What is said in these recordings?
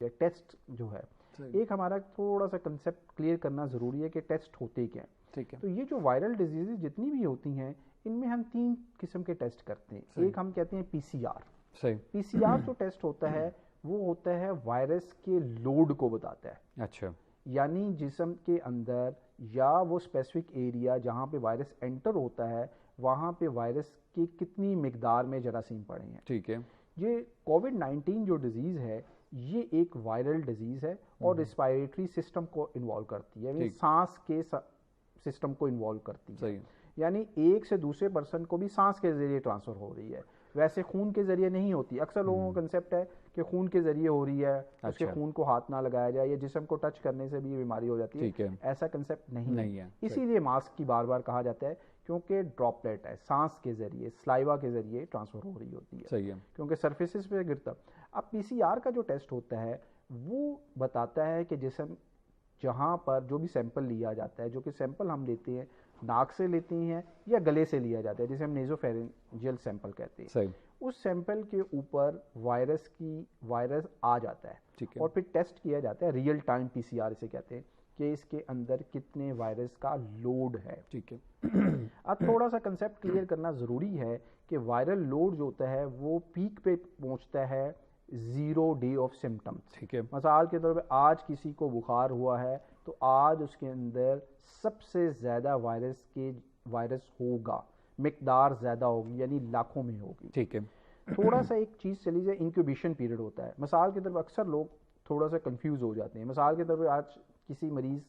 Test जो है, एक हमारा थोड़ा सा कंसेप्ट क्लियर करना ज़रूरी है कि टेस्ट होते क्या हैं। ठीक है। तो ये जो वायरल डिजीज़ जितनी भी होती हैं, इनमें हम 3 किस्म के टेस्ट करते हैं। एक हम कहते हैं पीसीआर। सही। पीसीआर जो टेस्ट होता है वो होता है वायरस के लोड को बताता है। अच्छा। यानी जिस्म के अंदर या वो स्पेसिफिक एरिया जहाँ पे वायरस एंटर होता है, वहाँ पे वायरस की कितनी मिकदार में जरासीम पड़े हैं। ठीक है। ये कोविड-19 जो डिजीज़ है, ये एक वायरल डिजीज़ है और रिस्पायरेटरी सिस्टम को इन्वॉल्व करती है, यानी सांस के सिस्टम को इन्वॉल्व करती है। सही। यानी एक से दूसरे पर्सन को भी सांस के जरिए ट्रांसफ़र हो रही है, वैसे खून के जरिए नहीं होती। अक्सर लोगों का कंसेप्ट है कि खून के जरिए हो रही है, उसके खून को हाथ ना लगाया जाए, या जिस्म को टच करने से भी ये बीमारी हो जाती है। ऐसा कंसेप्ट नहीं है। इसीलिए मास्क की बार बार कहा जाता है, क्योंकि ड्रॉपलेट है, सांस के जरिए, स्लाइवा के जरिए ट्रांसफ़र हो रही होती है। सही है। क्योंकि सरफेसेस पे गिरता। अब पीसीआर का जो टेस्ट होता है वो बताता है कि जिस्म जहाँ पर जो भी सैंपल लिया जाता है, जो कि सैंपल हम लेते हैं नाक से लेते हैं या गले से लिया जाता है, जिसे हम नेजोफेरेंजियल सैंपल कहते हैं। सही। उस सैंपल के ऊपर वायरस आ जाता है और फिर टेस्ट किया जाता है, रियल टाइम पीसीआर इसे कहते हैं, कि इसके अंदर कितने वायरस का लोड है। ठीक है। अब थोड़ा सा कंसेप्ट क्लियर करना ज़रूरी है कि वायरल लोड जो होता है वो पीक पे पहुंचता है 0 डे ऑफ सिम्टम्स। ठीक है। मिसाल के तौर पे आज किसी को बुखार हुआ है तो आज उसके अंदर सबसे ज़्यादा वायरस होगा, मिकदार ज़्यादा होगी, यानी लाखों में होगी। ठीक है। थोड़ा सा एक चीज़ चली जाए, इंक्यूबेशन पीरियड होता है। मिसाल के तौर पर अक्सर लोग थोड़ा सा कंफ्यूज हो जाते हैं। मिसाल के तौर पर आज किसी मरीज़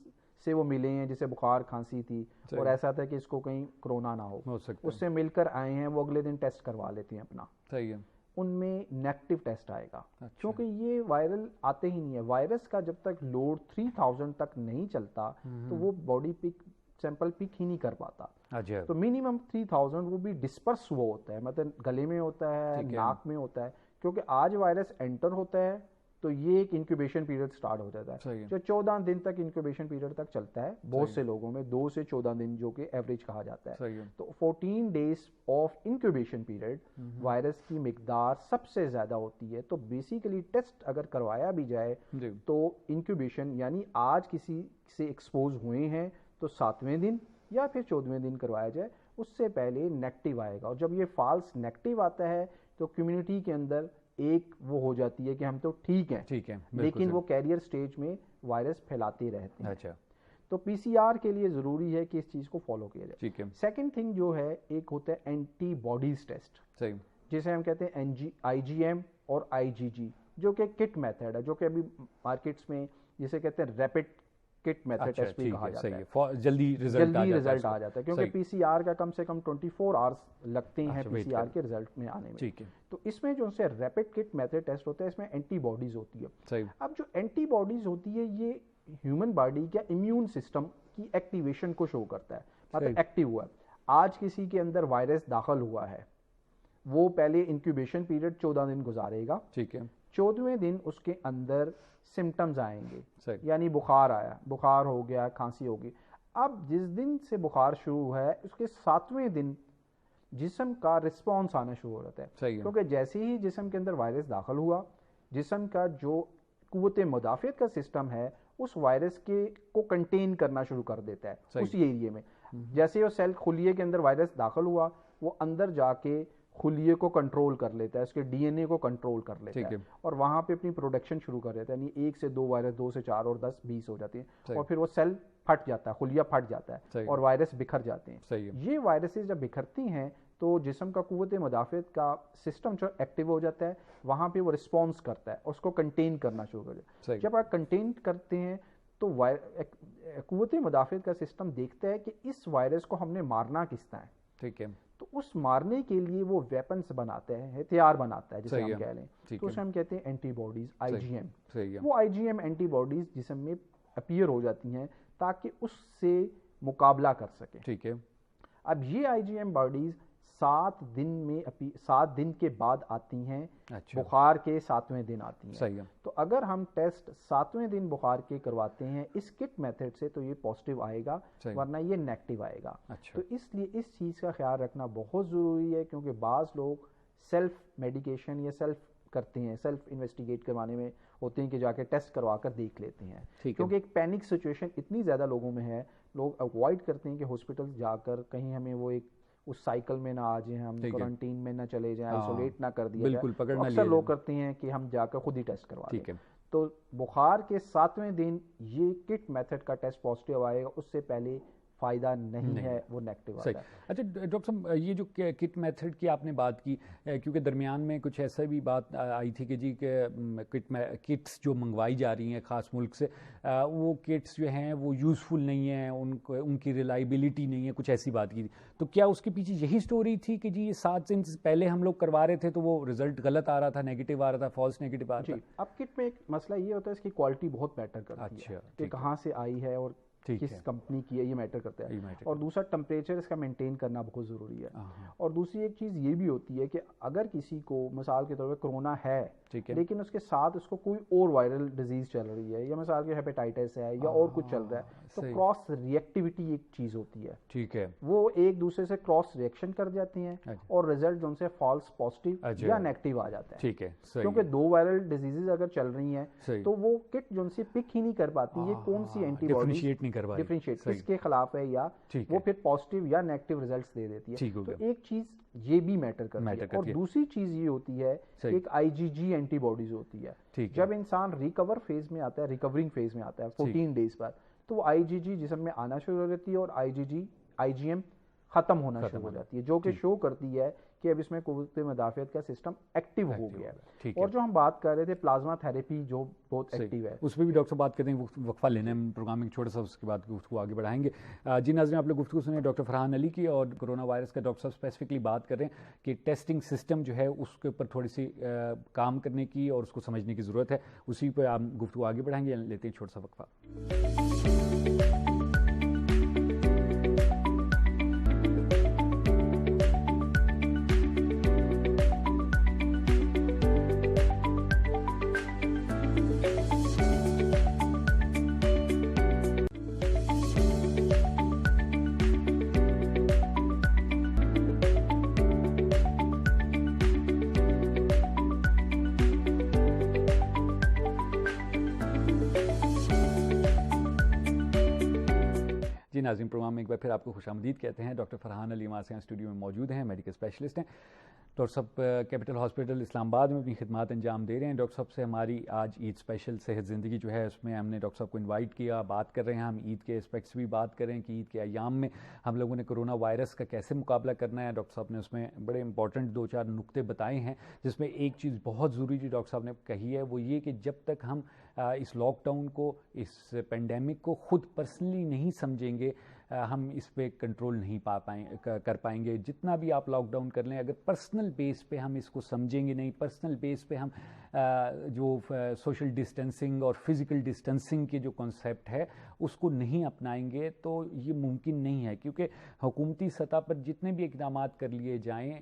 से वो मिले हैं जिसे बुखार खांसी थी और ऐसा था कि इसको कहीं कोरोना ना हो उससे मिलकर आए हैं, वो अगले दिन टेस्ट करवा लेते हैं अपना। सही है। उनमें नेगेटिव टेस्ट आएगा। अच्छा। क्योंकि ये वायरल आते ही नहीं है। वायरस का जब तक लोड 3000 तक नहीं चलता तो वो बॉडी पिक सैंपल पिक ही नहीं कर पाता। अच्छा। तो मिनिमम 3000 वो भी डिस्पर्स हुआ होता है, मतलब गले में होता है, नाक में होता है। क्योंकि आज वायरस एंटर होता है तो ये एक इंक्यूबेशन पीरियड स्टार्ट हो जाता है, जो 14 दिन तक इंक्यूबेशन पीरियड तक चलता है। बहुत से लोगों में 2 से 14 दिन जो कि एवरेज कहा जाता है। तो 14 days of incubation period virus की मिकदार सबसे ज़्यादा होती है। तो बेसिकली टेस्ट अगर करवाया भी जाए तो इंक्यूबेशन यानी आज किसी से एक्सपोज हुए हैं तो 7वें दिन या फिर 14वें दिन करवाया जाए, उससे पहले नेगेटिव आएगा। और जब ये फॉल्स नेगेटिव आता है तो कम्युनिटी के अंदर एक वो हो जाती है कि हम तो ठीक हैं, लेकिन वो कैरियर स्टेज में वायरस फैलाते रहते हैं। अच्छा। तो पीसीआर के लिए ज़रूरी है कि इस चीज़ को फॉलो किया जाए। ठीक है। सेकेंड थिंग जो है, एक होता है एंटीबॉडीज टेस्ट। सही। जिसे हम कहते हैं आईजीएम और आईजीजी, जो कि किट मेथड है, जो कि अभी मार्केट्स में जिसे कहते हैं रैपिड किट मेथड टेस्ट भी कहा जाता है। जल्दी रिजल्ट आ जाता है क्योंकि पीसीआर का कम से कम 24 आवर्स लगते हैं पीसीआर के रिजल्ट में आने में। ठीक है। तो इसमें जो से रैपिड किट मेथड टेस्ट होता है, इसमें एंटीबॉडीज होती है। सही। अब जो एंटीबॉडीज होती है ये ह्यूमन बॉडी का इम्यून सिस्टम की एक्टिवेशन को शो करता है, मतलब एक्टिव हुआ है। आज किसी के अंदर वायरस दाखिल हुआ है, वो पहले इंक्यूबेशन पीरियड 14 दिन गुजारेगा। ठीक है। 14वें दिन उसके अंदर सिम्टम्स आएंगे, यानी बुखार आया, बुखार हो गया, खांसी होगी। अब जिस दिन से बुखार शुरू हुआ है उसके 7वें दिन जिस्म का रिस्पॉन्स आना शुरू हो जाता है। क्योंकि जैसे ही जिस्म के अंदर वायरस दाखिल हुआ, जिस्म का जो कुव्वत मुदाफ़ियत का सिस्टम है उस वायरस के को कंटेन करना शुरू कर देता है उसी एरिया में। जैसे वो सेल खुलिये के अंदर वायरस दाखिल हुआ, वो अंदर जाके खुलिये को कंट्रोल कर लेता है, उसके डीएनए को कंट्रोल कर लेता है और वहाँ पे अपनी प्रोडक्शन शुरू कर देता है। यानी 1 से 2 वायरस, 2 से 4 और 10 20 हो जाती हैं और फिर वो सेल फट जाता है, खुलिया फट जाता है और वायरस बिखर जाते हैं। ये वायरसेस जब बिखरती हैं तो जिस्म का कुव्वत मुदाफ़ियत का सिस्टम जो एक्टिव हो जाता है, वहाँ पे वो रिस्पॉन्स करता है, उसको कंटेन करना शुरू कर देता है। जब आप कंटेन करते हैं तो कुव्वत मुदाफ़ियत का सिस्टम देखता है कि इस वायरस को हमने मारना किस तरह है। ठीक है। तो उस मारने के लिए वो वेपन्स बनाते हैं, हथियार बनाता है जिसे हम कह लें, तो उसे हम कहते हैं एंटीबॉडीज, आईजीएम। वो आईजीएम एंटीबॉडीज जिस्म में अपीयर हो जाती हैं ताकि उससे मुकाबला कर सके। ठीक है। अब ये आईजीएम बॉडीज 7 दिन के बाद आती हैं। अच्छा। बुखार के 7वें दिन आती हैं। सही है। तो अगर हम टेस्ट 7वें दिन बुखार के करवाते हैं इस किट मेथड से तो ये पॉजिटिव आएगा, वरना ये नेगेटिव आएगा। अच्छा। तो इसलिए इस चीज़ का ख्याल रखना बहुत ज़रूरी है, क्योंकि बाज़ लोग सेल्फ मेडिकेशन या सेल्फ करते हैं, सेल्फ इन्वेस्टिगेट करवाने में होते हैं कि जाके टेस्ट करवा कर देख लेते हैं, ठीक क्योंकि एक पैनिक सिचुएशन इतनी ज़्यादा लोगों में है, लोग अवॉइड करते हैं कि हॉस्पिटल जाकर कहीं हमें वो एक उस साइकिल में ना आ जाए, हम क्वारंटीन में ना चले जाएं, आइसोलेट ना कर दिया जाए। तो अक्सर लोग करते हैं कि हम जाकर खुद ही टेस्ट करवा लें। तो बुखार के 7वें दिन ये किट मेथड का टेस्ट पॉजिटिव आएगा, उससे पहले फ़ायदा नहीं है, वो नेगेटिव आता है। अच्छा डॉक्टर साहब, ये जो किट मेथड की आपने बात की, क्योंकि दरमियान में कुछ ऐसा भी बात आई थी कि जी किट्स जो मंगवाई जा रही हैं ख़ास मुल्क से, वो किट्स जो हैं वो यूज़फुल नहीं हैं, उनकी रिलायबिलिटी नहीं है, कुछ ऐसी बात की थी। तो क्या उसके पीछे यही स्टोरी थी कि जी ये 7 दिन पहले हम लोग करवा रहे थे तो वो रिजल्ट गलत आ रहा था, नेगेटिव आ रहा था, फॉल्स नेगेटिव आ रहा था? अब किट में एक मसला ये होता है, इसकी क्वालिटी बहुत मैटर करती है कि कहाँ से आई है और किस कंपनी की है, ये मैटर करता है। और दूसरा टेम्परेचर इसका मेंटेन करना बहुत ज़रूरी है। और दूसरी एक चीज़ ये भी होती है कि अगर किसी को मिसाल के तौर पे कोरोना है, लेकिन उसके साथ उसको कोई और वायरल डिजीज़ चल रही है, या मिसाल के हेपेटाइटिस है या और कुछ चल रहा है, तो क्रॉस रिएक्टिविटी एक चीज़ होती है, ठीक है, वो एक दूसरे से क्रॉस रिएक्शन कर जाती हैं और रिजल्ट जो उनसे फॉल्स पॉजिटिव या नेगेटिव आ जाता है। ठीक है, क्योंकि 2 वायरल डिजीजेज अगर चल रही हैं तो वो किट जो उनसे पिक ही नहीं कर पाती, ये कौन सी एंटीबॉडी डिफरेंशिएट किसके खिलाफ है, या वो फिर पॉजिटिव या नेगेटिव रिजल्ट्स दे देती है। तो एक चीज ये भी मैटर करती है। और दूसरी चीज ये होती है एक आईजीजी एंटीबॉडीज होती है। जब इंसान रिकवर फेज में आता है, रिकवरिंग फेज में आता है 14 डेज बाद, तो वो आईजीजी जिस्म में आना शुरू हो जाती है और आईजीएम खत्म होना शुरू हो जाती है, जो कि शो करती है कि अब इसमें कुव्वत मुदाफ़ियत का सिस्टम एक्टिव हो गया है। और जो हम बात कर रहे थे प्लाज्मा थेरेपी जो बहुत एक्टिव है, उस पर भी डॉक्टर बात करते हैं, वक्फा लेने में प्रोग्राम में छोटा सा, उसके बाद गुफ्तगू आगे बढ़ाएंगे। जी नाज़रीन, आप लोग गुफ्तगू सुने डॉक्टर फरहान अली की, और कोरोना वायरस का डॉक्टर साहब स्पेसिफिकली बात कर रहे हैं कि टेस्टिंग सिस्टम जो है उसके ऊपर थोड़ी सी काम करने की और उसको समझने की ज़रूरत है। उसी पर आप गुफ्तगू आगे बढ़ाएंगे, लेते हैं छोटा सा वक्फा। जी नाज़रीन, प्रोग्राम में एक बार फिर आपको खुशामदीद कहते हैं। डॉक्टर फरहान अली हमारे यहाँ स्टूडियो में मौजूद हैं, मेडिकल स्पेशलिस्ट हैं। डॉक्टर साहब कैपिटल हॉस्पिटल इस्लामाबाद में अपनी खिदमत अंजाम दे रहे हैं। डॉक्टर साहब से हमारी आज ईद स्पेशल सेहत ज़िंदगी जो है उसमें हमने डॉक्टर साहब को इनवाइट किया, बात कर रहे हैं हम ईद के एस्पेक्ट्स भी बात कर रहे हैं कि ईद के अयाम में हम लोगों ने कोरोना वायरस का कैसे मुकाबला करना है। डॉक्टर साहब ने उसमें बड़े इंपॉर्टेंट 2-4 नुक्ते बताए हैं, जिसमें एक चीज़ बहुत ज़रूरी जो डॉक्टर साहब ने कही है वो ये कि जब तक हम इस लॉकडाउन को, इस पेंडेमिक को खुद पर्सनली नहीं समझेंगे, हम इस पे कंट्रोल नहीं कर पाएंगे। जितना भी आप लॉकडाउन कर लें, अगर पर्सनल बेस पे हम इसको समझेंगे नहीं, पर्सनल बेस पे हम जो सोशल डिस्टेंसिंग और फिज़िकल डिस्टेंसिंग के जो कॉन्सेप्ट है उसको नहीं अपनाएंगे, तो ये मुमकिन नहीं है। क्योंकि हुकूमती सतह पर जितने भी इक़दाम कर लिए जाएँ,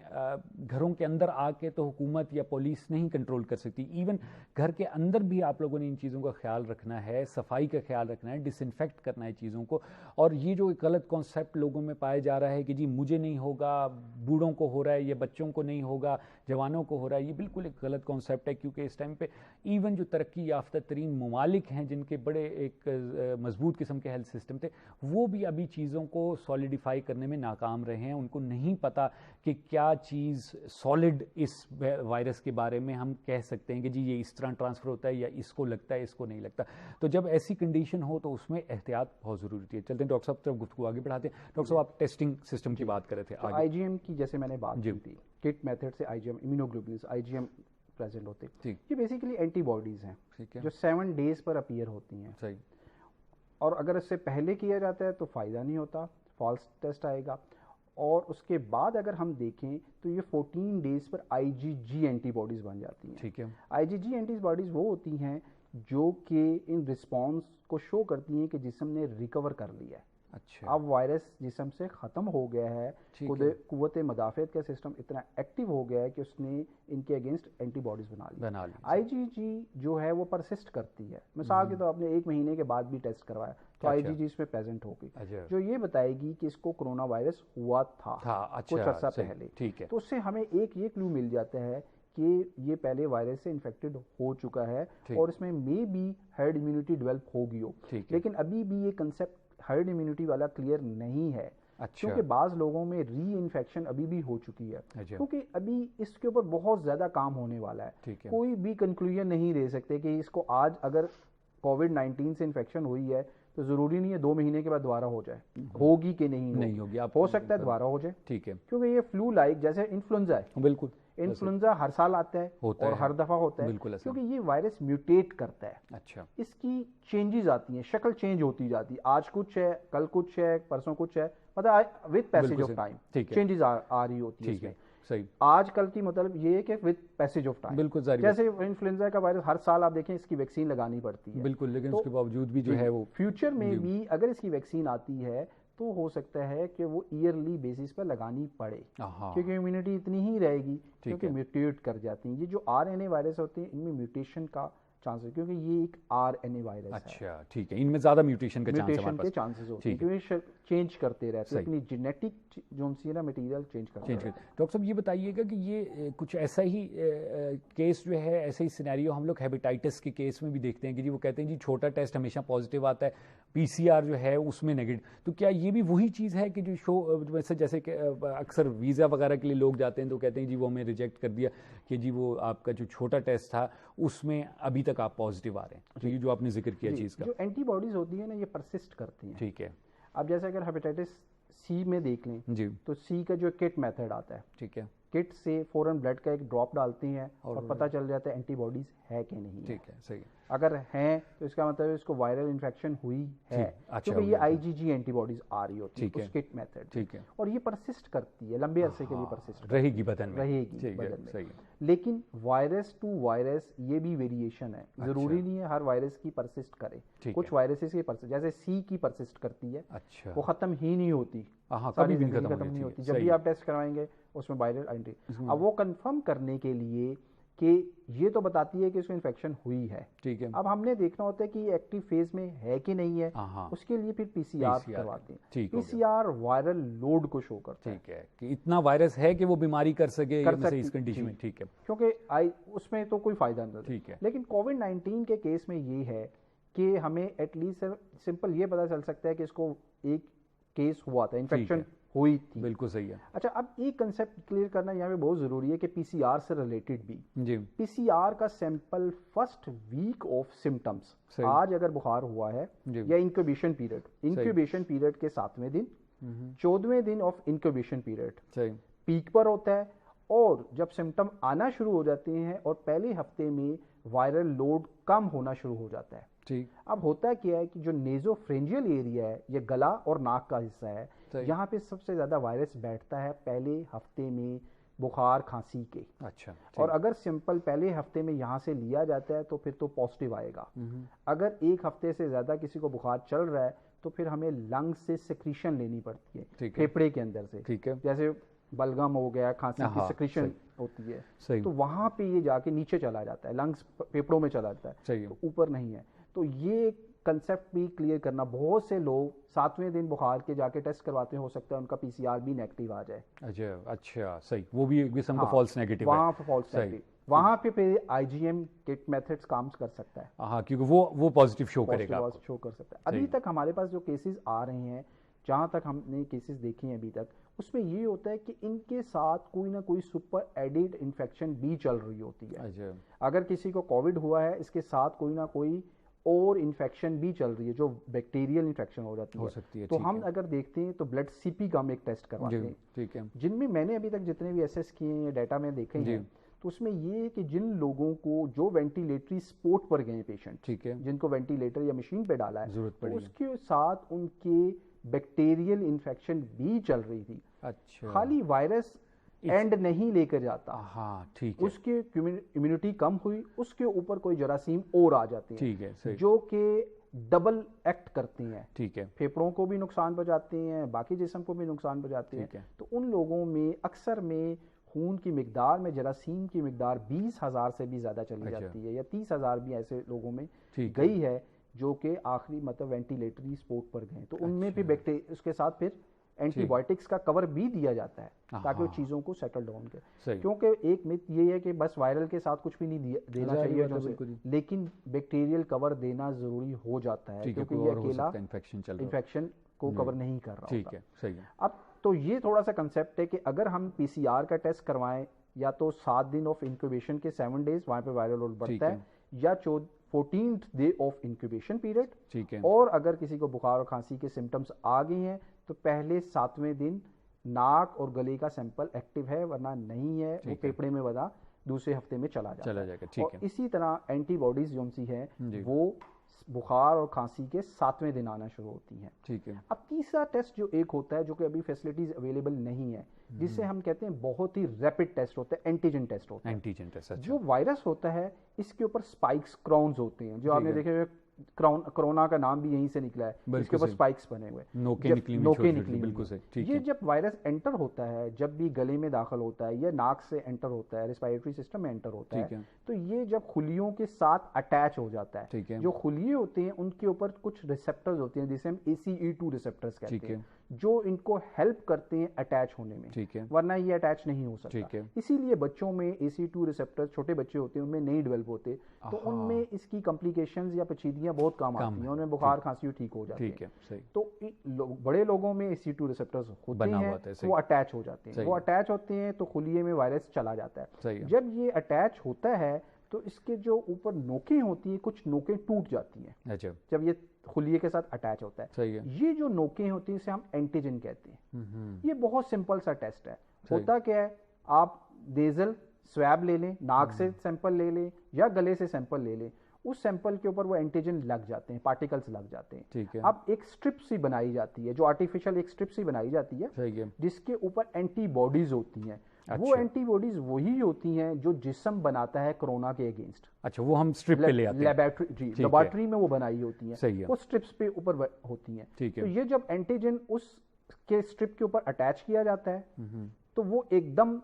घरों के अंदर आके तो हुकूमत या पुलिस नहीं कंट्रोल कर सकती। इवन घर के अंदर भी आप लोगों ने इन चीज़ों का ख्याल रखना है, सफाई का ख्याल रखना है, डिसइंफेक्ट करना है चीज़ों को। और ये जो गलत कॉन्सेप्ट लोगों में पाया जा रहा है कि जी मुझे नहीं होगा, बूढ़ों को हो रहा है, या बच्चों को नहीं होगा, जवानों को हो रहा है, ये बिल्कुल एक गलत कॉन्सेप्ट है। क्योंकि इस टाइम पे इवन जो तरक्की याफ्ता तरीन ममालिक हैं, जिनके बड़े एक मजबूत किस्म के हेल्थ सिस्टम थे, वो भी अभी चीज़ों को सॉलिडिफाई करने में नाकाम रहे हैं। उनको नहीं पता कि क्या चीज़ सॉलिड इस वायरस के बारे में हम कह सकते हैं कि जी ये इस तरह ट्रांसफ़र होता है, या इसको लगता है, इसको नहीं लगता। तो जब ऐसी कंडीशन हो तो उसमें एहतियात बहुत ज़रूरी है। चलते हैं डॉक्टर साहब तरफ गुफ्तगू आगे बढ़ाते हैं। डॉक्टर साहब, आप टेस्टिंग सिस्टम की बात कर रहे थे। तो आईजीएम की जैसे मैंने बात की थी, किट मेथड से आईजीएम, इम्यूनोग्लोबुलिन्स आईजीएम प्रेजेंट होते हैं। ये बेसिकली एंटीबॉडीज हैं जो 7 डेज पर अपीयर होती हैं। सही। और अगर इससे पहले किया जाता है तो फ़ायदा नहीं होता, फॉल्स टेस्ट आएगा। और उसके बाद अगर हम देखें तो ये 14 डेज पर आईजीजी एंटीबॉडीज़ बन जाती हैं। ठीक है। आईजीजी एंटीबॉडीज़ वो होती हैं जो कि इन रिस्पॉन्स को शो करती हैं कि जिस्म ने रिकवर कर लिया है। अच्छा। अब वायरस जिस्म से ख़त्म हो गया है, कुव्वत मुदाफ़ियत का सिस्टम इतना एक्टिव हो गया है कि उसने इनके अगेंस्ट एंटीबॉडीज़ बना ली। आईजीजी जो है वो परसिस्ट करती है। मिसाल के तो आपने 1 महीने के बाद भी टेस्ट करवाया तो आईजीजी इसमें प्रेजेंट होगी, जो ये बताएगी कि इसको कोरोना वायरस हुआ था कुछ अर्सा पहले। ठीक है। तो उससे हमें एक ये क्लू मिल जाता है कि ये पहले वायरस से इन्फेक्टेड हो चुका है और इसमें may be herd immunity develop होगी हो, लेकिन अभी भी ये कंसेप्ट हर्ड इम्यूनिटी वाला क्लियर नहीं है। अच्छा। क्योंकि बाज़ लोगों में री इन्फेक्शन अभी भी हो चुकी है, क्योंकि अभी इसके ऊपर बहुत ज़्यादा काम होने वाला है। कोई भी कंक्लूजन नहीं दे सकते कि इसको आज अगर कोविड-19 से इन्फेक्शन हुई है तो ज़रूरी नहीं है 2 महीने के बाद दोबारा हो जाए, होगी कि नहीं होगी, हो सकता है दोबारा हो जाए। ठीक है, क्योंकि ये फ्लू लाइक जैसे इन्फ्लुएंजा है, बिल्कुल इन्फ्लुएंजा हर साल आता है और हर दफ़ा होता है, क्योंकि ये वायरस म्यूटेट करता है। अच्छा, इसकी चेंजेस आती हैं, शक्ल चेंज होती जाती है, आज कुछ है, कल कुछ है, परसों कुछ है, मतलब with passage of time changes आ रही होती है। सही। आज कल की मतलब ये है कि विद पैसेज ऑफ टाइम, बिल्कुल, जैसे इन्फ्लुएंजा का वायरस हर साल आप देखें इसकी वैक्सीन लगानी पड़ती है, बिल्कुल, लेकिन उसके बावजूद भी जो है वो फ्यूचर में भी अगर इसकी वैक्सीन आती है तो हो सकता है कि वो ईयरली बेसिस पर लगानी पड़े, क्योंकि इम्यूनिटी इतनी ही रहेगी, क्योंकि म्यूटेट कर जाती हैं। ये जो आरएनए वायरस होते हैं इनमें म्यूटेशन का चांस है, क्योंकि ये एक आरएनए वायरस है। अच्छा, ठीक है, इनमें ज्यादा म्यूटेशन के चांसेस होते हैं, क्योंकि चेंज करते रहते हैं, अपनी जेनेटिक जो है ना मटेरियल चेंज करते हैं। डॉक्टर साहब ये बताइएगा कि ये कुछ ऐसा ही केस जो है, ऐसे ही सिनेरियो हम लोग हेपेटाइटिस के केस में भी देखते हैं कि जी वो कहते हैं जी छोटा टेस्ट हमेशा पॉजिटिव आता है, पीसीआर जो है उसमें नेगेटिव, तो क्या ये भी वही चीज़ है कि जो वैसे जैसे कि अक्सर वीज़ा वगैरह के लिए लोग जाते हैं तो कहते हैं जी वो हमें रिजेक्ट कर दिया कि जी वो आपका जो छोटा टेस्ट था उसमें अभी तक आप पॉजिटिव आ रहे हैं, तो ये जो आपने जिक्र किया चीज़ का, जो एंटीबॉडीज होती है ना ये परसिस्ट करती हैं। ठीक है। अब जैसे अगर हेपेटाइटिस सी में देख लें जी, तो सी का जो किट मेथड आता है, ठीक है, किट से फौरन ब्लड का एक ड्रॉप डालती हैं और पता चल जाता है एंटीबॉडीज है कि नहीं है। ठीक है, सही। अगर हैं तो इसका मतलब इसको वायरल इन्फेक्शन हुई है, क्योंकि ये आईजीजी एंटीबॉडीज आ रही होती है उस किट मेथड, ठीक है, और ये परसिस्ट करती है, लंबे अरसे के लिए परसिस्ट रहेगी बदन में, रहेगी बदन में। लेकिन वायरस टू वायरस ये भी वेरिएशन है, जरूरी नहीं है हर वायरस की परसिस्ट करे, कुछ वायरसेस की परसिस्ट, जैसे सी की परसिस्ट करती है, अच्छा, वो खत्म ही नहीं होती, कभी भी खत्म नहीं होती, जब भी आप टेस्ट करवाएंगे उसमें वायरल एंटी। अब वो कंफर्म करने के लिए कि ये तो बताती है कि इसको इन्फेक्शन हुई है, ठीक है, अब हमने देखना होता है कि ये एक्टिव फेज में है कि नहीं है, उसके लिए फिर पीसीआर करवाते हैं। पीसीआर वायरल लोड को शो करता है, ठीक है, कि इतना वायरस है कि वो बीमारी कर सके इस कंडीशन में, ठीक है, क्योंकि उसमें तो कोई फायदा नहीं, ठीक है। लेकिन कोविड-19 के केस में ये है कि हमें एटलीस्ट सिंपल ये पता चल सकता है कि इसको एक केस हुआ था, इन्फेक्शन हुई थी, बिल्कुल सही है। अच्छा, अब एक कंसेप्ट क्लियर करना यहाँ पे बहुत जरूरी है कि पीसीआर से रिलेटेड भी, जी, पीसीआर का sample first week of symptoms, आज अगर बुखार हुआ है या इंक्यूबेशन पीरियड के 7वें दिन, 14वें दिन ऑफ इंक्यूबेशन पीरियड पीक पर होता है, और जब सिम्टम आना शुरू हो जाते हैं और पहले हफ्ते में वायरल लोड कम होना शुरू हो जाता है। ठीक, अब होता क्या है कि जो नेजोफ्रेंजियल एरिया है, ये गला और नाक का हिस्सा है, यहाँ पे सबसे ज्यादा वायरस बैठता है पहले हफ्ते में बुखार खांसी के। अच्छा, और अगर सिंपल पहले हफ्ते में यहाँ से लिया जाता है तो फिर तो पॉजिटिव आएगा। अगर एक हफ्ते से ज्यादा किसी को बुखार चल रहा है तो फिर हमें लंग्स से सिक्रीशन लेनी पड़ती है, फेफड़े के अंदर से, ठीक है, जैसे बलगम हो गया, खांसी की सिक्रीशन होती है, तो वहां पे ये जाके नीचे चला जाता है, लंग्स फेफड़ों में चला जाता है, तो ऊपर नहीं है। तो ये कंसेप्ट भी क्लियर करना, बहुत से लोग 7वें दिन बुखार के जाके टेस्ट करवाते हैं, हो सकता है उनका पीसीआर भी नेगेटिव आ जाए। अच्छा, सही, वो भी एक किस्म का फॉल्स नेगेटिव है, वहाँ पे फॉल्स नेगेटिव, वहाँ पे फिर आईजीएम किट मेथड्स काम कर सकता है, हाँ, क्योंकि वो पॉजिटिव शो करेगा, शो कर सकता है। अभी तक हमारे पास जो केसेस आ रहे हैं, जहाँ तक हमने केसेस देखे हैं अभी तक, उसमें ये होता है कि इनके साथ कोई ना कोई सुपर एडिड इन्फेक्शन भी चल रही होती है। अगर किसी को कोविड हुआ है, इसके साथ कोई ना कोई और इन्फेक्शन भी चल रही है, जो बैक्टीरियल इन्फेक्शन हो सकती है। तो हम अगर देखते हैं तो ब्लड सीपी का हम एक टेस्ट करवाते हैं, ठीक है, जिनमें मैंने अभी तक जितने भी एसेस किए हैं, डाटा में देखे हैं, तो उसमें ये है कि जिन लोगों को जो वेंटिलेटरी सपोर्ट पर गए पेशेंट, ठीक है, जिनको वेंटिलेटर या मशीन पे डाला है, जरूरत पड़ी, उसके साथ उनके बैक्टीरियल इन्फेक्शन भी चल रही थी। अच्छा, खाली वायरस एंड नहीं लेकर जाता, हाँ, ठीक है, उसकी इम्यूनिटी कम हुई, उसके ऊपर कोई जरासीम और आ जाते हैं, ठीक है, सही, जो कि डबल एक्ट करती हैं, ठीक है, फेफड़ों को भी नुकसान पहुंचाते हैं, बाकी जिस्म को भी नुकसान पहुंचाते हैं। तो उन लोगों में अक्सर में खून की मिकदार में जरासीम की मिकदार 20,000 से भी ज्यादा चली जाती है, या 30,000 भी ऐसे लोगों में गई है जो कि आखिरी मतलब वेंटिलेटरी सपोर्ट पर गए, तो उनमें भी बैक्टीरिया उसके साथ फिर एंटीबायोटिक्स का कवर भी दिया जाता है ताकि वो चीज़ों को सेटल डाउन करे। क्योंकि एक मिथ ये है कि बस वायरल के साथ कुछ भी नहीं देना चाहिए, लेकिन बैक्टीरियल कवर देना ज़रूरी हो जाता है क्योंकि ये अकेला इन्फेक्शन को कवर नहीं कर रहा होता। सही है। अब तो ये थोड़ा सा कंसेप्ट है कि अगर हम PCR का टेस्ट करवाएं या तो 7 दिन ऑफ इंक्यूबेशन के 7 डेज वहाँ पे वायरल लोड बढ़ता है, या 14th day of incubation period, ठीक है। और अगर किसी को बुखार और खांसी के सिम्टम्स आ गए हैं तो पहले 7वें दिन नाक और गले का सैंपल एक्टिव है, वरना नहीं है वो फेफड़े में बता दूसरे हफ्ते में चला जाएगा। ठीक है। इसी तरह एंटीबॉडीज जो सी है वो बुखार और खांसी के 7वें दिन आना शुरू होती हैं। ठीक है। अब तीसरा टेस्ट जो एक होता है जो कि अभी फैसिलिटीज अवेलेबल नहीं है, जिसे हम कहते हैं बहुत ही रैपिड टेस्ट होता है, एंटीजन टेस्ट होता है। एंटीजन टेस्ट, अच्छा। जो वायरस होता है इसके ऊपर स्पाइक्स क्राउन्स होते हैं, जो आपने देखे हुए कोरोना का नाम भी यहीं से निकला है, इसके ऊपर स्पाइक्स बने हुए, नोके निकली बिल्कुल सही। ये जब वायरस एंटर होता है, जब भी गले में दाखिल होता है या नाक से एंटर होता है, रेस्पिरेटरी सिस्टम में एंटर होता है, तो ये जब खुलियों के साथ अटैच हो जाता है, जो खुलिये होते हैं उनके ऊपर कुछ रिसेप्टर्स होते हैं जिसे हम ACE2 रिसेप्टर्स कहते हैं, जो इनको हेल्प करते हैं अटैच होने में, वरना ये अटैच नहीं हो सकता। इसीलिए बच्चों में ACE2 रिसेप्टर, छोटे बच्चे होते हैं उनमें नहीं डेवलप होते, तो उनमें इसकी कॉम्प्लिकेशंस या पेचीदगियां बहुत कम आती हैं, उनमें बुखार खांसी ठीक हो जाती है। तो बड़े लोगों में ACE2 रिसेप्टर्स होते हैं, वो अटैच हो जाते हैं, वो अटैच होते हैं तो खुलिये में वायरस चला जाता है। जब ये अटैच होता है तो इसके जो ऊपर नोकें होती हैं, कुछ नोकें टूट जाती हैं जब ये खुलिये के साथ अटैच होता है। ये जो नोकें होती हैं इसे हम एंटीजन कहते हैं। ये बहुत सिंपल सा टेस्ट है। होता क्या है, आप नेजल स्वैब ले लें, नाक से सैंपल ले लें या गले से सैंपल ले लें, उस सैंपल के ऊपर वो एंटीजन लग जाते हैं, पार्टिकल्स लग जाते हैं। अब एक स्ट्रिप सी बनाई जाती है, जो आर्टिफिशियल एक स्ट्रिप सी बनाई जाती है जिसके ऊपर एंटीबॉडीज होती हैं। वो एंटीबॉडीज वही होती हैं जो जिस्म बनाता है कोरोना के अगेंस्ट। अच्छा, वो हम स्ट्रिप पे ले आते हैं, लेबोरेटरी में वो बनाई होती हैं, सही है। वो स्ट्रिप्स पे ऊपर होती हैं। ठीक है। तो ये जब एंटीजन उस के स्ट्रिप के ऊपर अटैच किया जाता है तो वो एकदम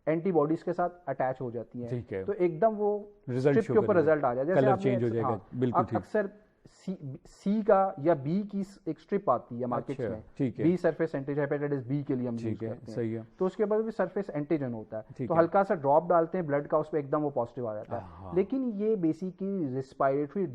एंटीबॉडीज के साथ अटैच हो जाती हैं, तो एकदम वो स्ट्रिप के ऊपर रिजल्ट आ जाएगा, कलर चेंज हो जाएगा। बिल्कुल ठीक। अक्सर सी का या बी की एक स्ट्रिप आती है मार्केट्स में, B surface antigen, hepatitis B के लिए हम यूज करते हैं, सही है। तो उसके बाद भी सरफेस एंटीजन होता है, तो हल्का सा ड्रॉप डालते हैं ब्लड का, उस पर एकदम वो पॉजिटिव आ जाता है। लेकिन ये बेसिकली रेस्पिरेटरी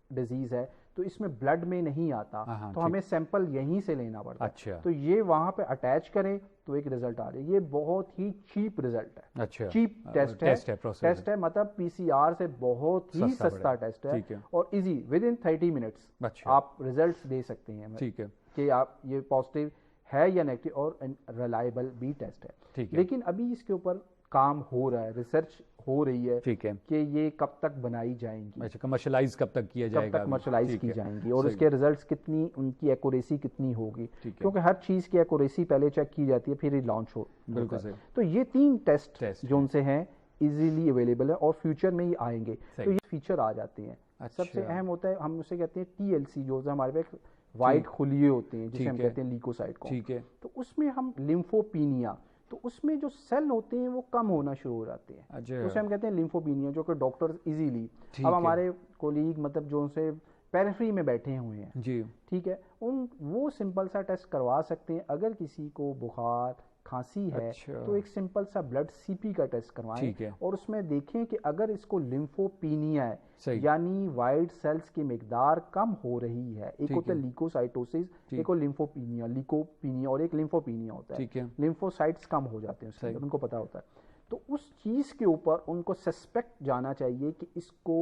डिजीज है, तो इसमें ब्लड में नहीं आता, तो हमें सैंपल यहीं से लेना पड़ता है। अच्छा। तो ये वहां पे अटैच करें तो एक रिजल्ट आ रहा है। ये बहुत ही चीप रिजल्ट है। अच्छा। चीप टेस्ट है, मतलब PCR से बहुत ही सस्ता टेस्ट है और इजी, विद इन 30 मिनट्स आप रिजल्ट दे सकते हैं। ठीक है कि आप ये पॉजिटिव है या नेगेटिव, और रिलायबल भी टेस्ट है। लेकिन अभी इसके ऊपर काम हो रहा है, रिसर्च हो रही है, ठीक है, कि ये कब तक बनाई जाएंगी। अच्छा, कमर्शियलाइज कब तक किया जाएगा, कब तक कमर्शियलाइज की जाएंगी, और उसके रिजल्ट्स कितनी, उनकी एक्यूरेसी कितनी होगी, क्योंकि हर चीज की एक्यूरेसी पहले चेक की जाती है फिर ही लॉन्च हो। बिल्कुल। तो ये 3 टेस्ट जो उनसे हैं इजीली अवेलेबल है और फ्यूचर में ही आएंगे, तो ये फीचर आ जाते हैं। सबसे अहम होता है, हम उसे कहते हैं TLC, जो हमारे पे वाइट खुलिये होते हैं जिसे हम कहते हैं लीकोसाइट को। ठीक है। तो उसमें हम लिम्फोपीनिया, तो उसमें जो सेल होते हैं वो कम होना शुरू हो जाते हैं, तो उसे हम कहते हैं लिम्फोपीनिया, जो कि डॉक्टर इजीली, अब हमारे कोलीग मतलब जो उनसे पेरिफेरी में बैठे हुए हैं जी, ठीक है, वो सिंपल सा टेस्ट करवा सकते हैं। अगर किसी को बुखार खांसी है तो एक सिंपल सा ब्लड CP का टेस्ट करवाएं और उसमें देखें कि अगर इसको लिम्फोपीनिया है, यानी वाइट सेल्स की मिकदार कम हो रही है। एक होता है लीकोसाइटोसिस, एक और लिम्फोपीनिया, लीकोपीनिया और एक लिम्फोपीनिया होता है। लिम्फोसाइट्स कम हो जाते हैं, उनको पता होता है। तो उस चीज के ऊपर उनको सस्पेक्ट जाना चाहिए कि इसको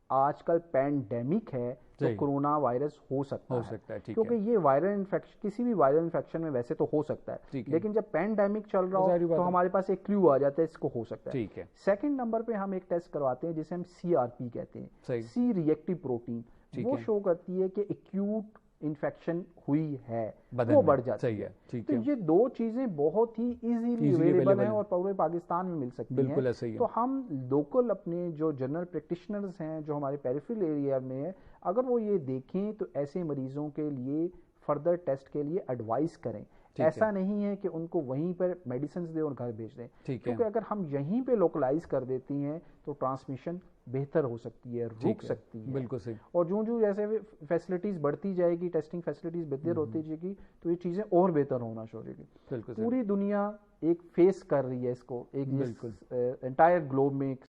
आजकल पैंडेमिक है तो कोरोना वायरस हो सकता है, क्योंकि ये वायरल इन्फेक्शन, किसी भी वायरल इन्फेक्शन में वैसे तो हो सकता है, लेकिन जब पैंडेमिक चल रहा हो तो हमारे पास एक क्लू आ जाता है इसको हो सकता है। सेकंड नंबर पे हम एक टेस्ट करवाते हैं जिसे हम CRP कहते हैं, सी रिएक्टिव प्रोटीन। वो शो करती है कि एक्यूट इन्फेक्शन हुई है, वो बढ़ जाती है। तो ये 2 चीजें बहुत ही इजीली अवेलेबल हैं और पूरे पाकिस्तान में मिल सकती हैं। तो हम लोकल अपने जो जनरल प्रैक्टिशनर्स हैं जो हमारे पेरिफेरल एरिया में है, अगर वो ये देखें तो ऐसे मरीजों के लिए फर्दर टेस्ट के लिए एडवाइस करें। ऐसा नहीं है कि उनको वहीं पर मेडिसिन दे और घर भेज दें, क्योंकि अगर हम यहीं पे लोकलाइज कर देती हैं तो ट्रांसमिशन बेहतर हो सकती है, रुक सकती है। बिल्कुल सही। और जो जो जैसे फैसिलिटीज बढ़ती जाएगी, टेस्टिंग फैसिलिटीज बेहतर होती जाएगी, तो ये चीजें और बेहतर होना शुरू होगी। पूरी दुनिया एक फेस कर रही है इसको, एक एंटायर ग्लोब में